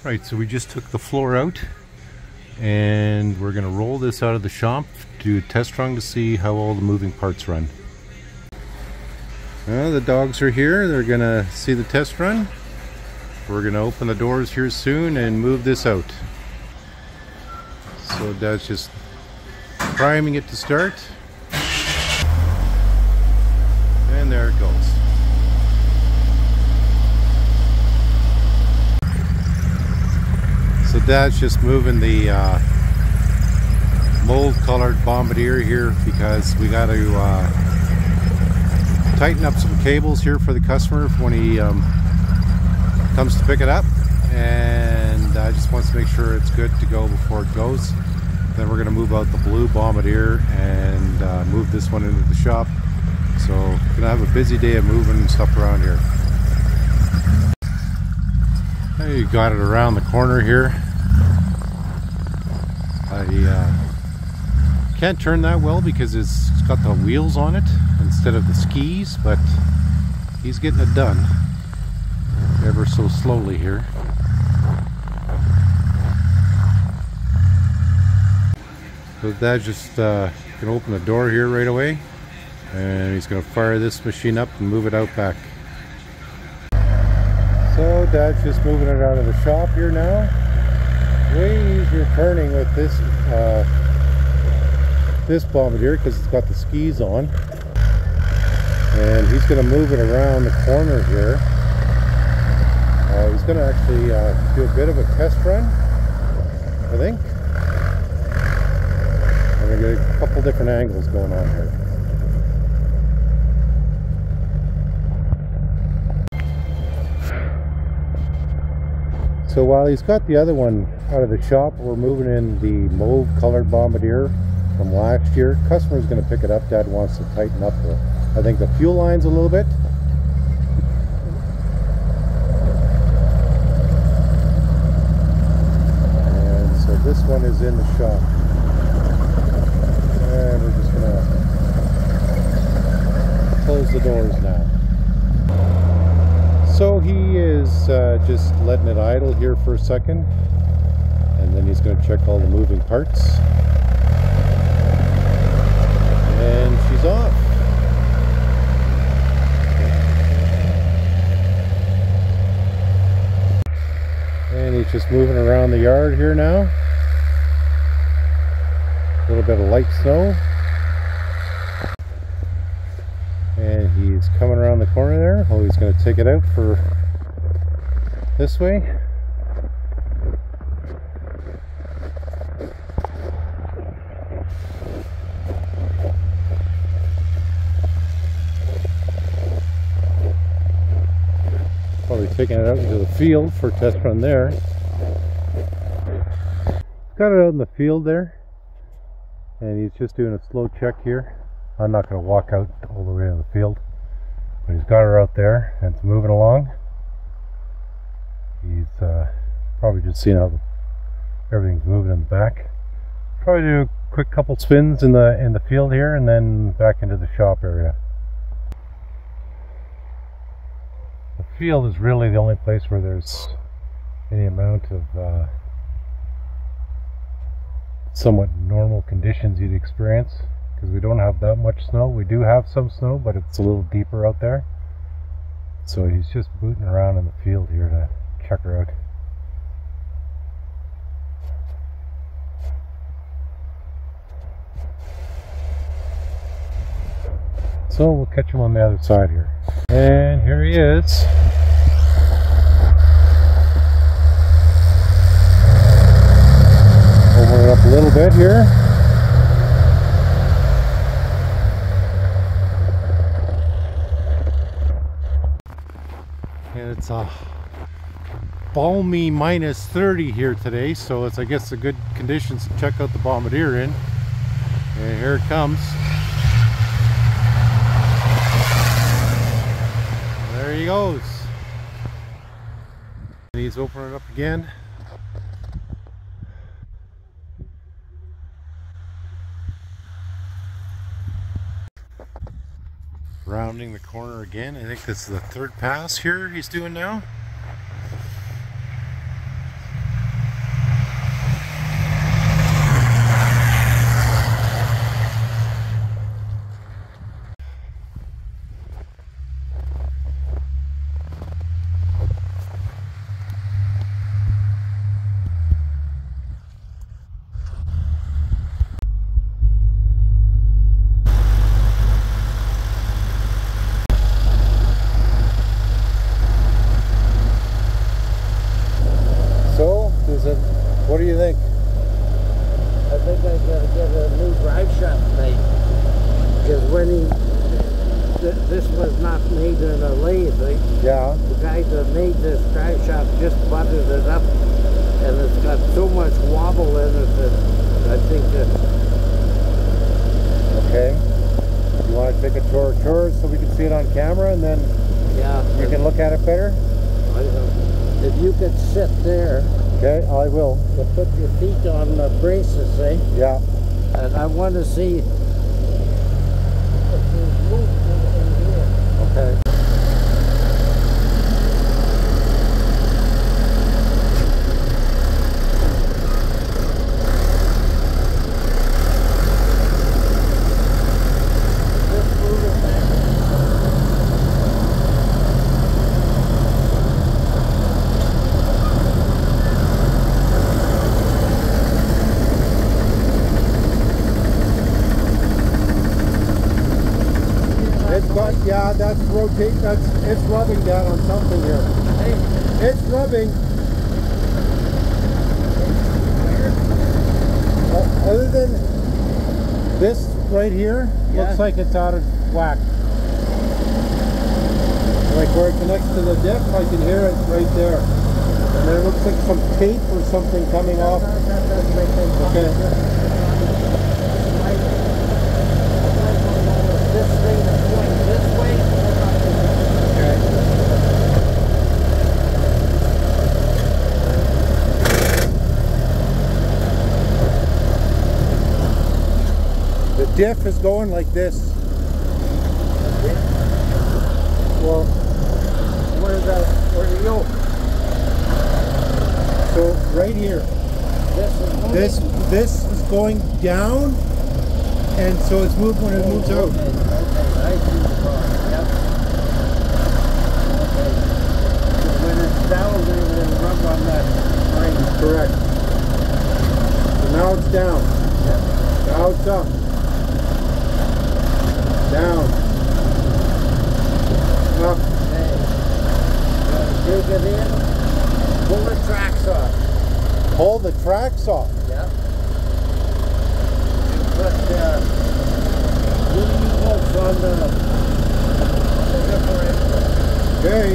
Right, so we just took the floor out and we're going to roll this out of the shop, do a test run to see how all the moving parts run. The dogs are here, they're going to see the test run. We're going to open the doors here soon and move this out. So Dad's just priming it to start. And there it goes. So Dad's just moving the mold colored Bombardier here because we got to tighten up some cables here for the customer when he comes to pick it up, and I just wants to make sure it's good to go before it goes. Then we're going to move out the blue Bombardier and move this one into the shop. So we're going to have a busy day of moving stuff around here. You got it around the corner here. I can't turn that well because it's got the wheels on it instead of the skis, but he's getting it done ever so slowly here. So Dad's just gonna open the door here right away, and he's gonna fire this machine up and move it out back. So Dad's just moving it out of the shop here now. Way easier turning with this this Bombardier because it's got the skis on, and he's going to move it around the corner here. He's going to actually do a bit of a test run, I think. I'm going to get a couple different angles going on here. So while he's got the other one out of the shop, we're moving in the mauve colored Bombardier from last year. Customer's going to pick it up. Dad wants to tighten up I think the fuel lines a little bit. And so this one is in the shop. And we're just going to close the doors now. So he is just letting it idle here for a second, and then he's going to check all the moving parts. And she's off. And he's just moving around the yard here now. A little bit of light snow. And he's coming around the corner there. Oh, he's going to take it out for this way. Probably taking it out into the field for a test run there. Got it out in the field there, and he's just doing a slow check here. I'm not going to walk out all the way to the field, but he's got her out there and it's moving along. He's probably just seeing how everything's moving in the back. Probably do a quick couple spins in the field here and then back into the shop area. The field is really the only place where there's any amount of somewhat normal conditions you'd experience, because we don't have that much snow. We do have some snow, but it's a little deeper out there. So he's just booting around in the field here to check her out. So we'll catch him on the other side here. And here he is. Open it up a little bit here. And it's a balmy minus 30 here today, so it's, I guess, a good conditions to check out the Bombardier in. And here it comes. There he goes. And he's opening it up again. Rounding the corner again. I think this is the third pass here he's doing now. What do you think? I think I gotta get a new drive shaft made. Because when this was not made in a lathe, right? Yeah. The guy that made this drive shaft just buttered it up, and it's got so much wobble in it that I think that. Okay. You want to take a tour so we can see it on camera, and then you can look at it better? If you could sit there. Okay, I will. To put your feet on the braces, eh? Yeah. And I want to see if there's movement in here. Okay. Yeah, that's rotate. It's rubbing down on something here. Hey, it's rubbing. Other than this right here, looks like it's out of whack. Like where it connects to the diff, I can hear it right there. And then it looks like some tape or something coming off. Okay. This thing is going this way. The diff is going like this. Well, where's the yoke? So right here. This is going down, and so it's moved when it moves out. Okay, I see the car. Yep. Okay. So when it's down, then it'll rub on that spring. Correct. So now it's down. Yep. Now it's up. Down. Up. Okay. Take it in. Pull the tracks off. Pull the tracks off. Yep. Put U-bolts on the differential. Okay.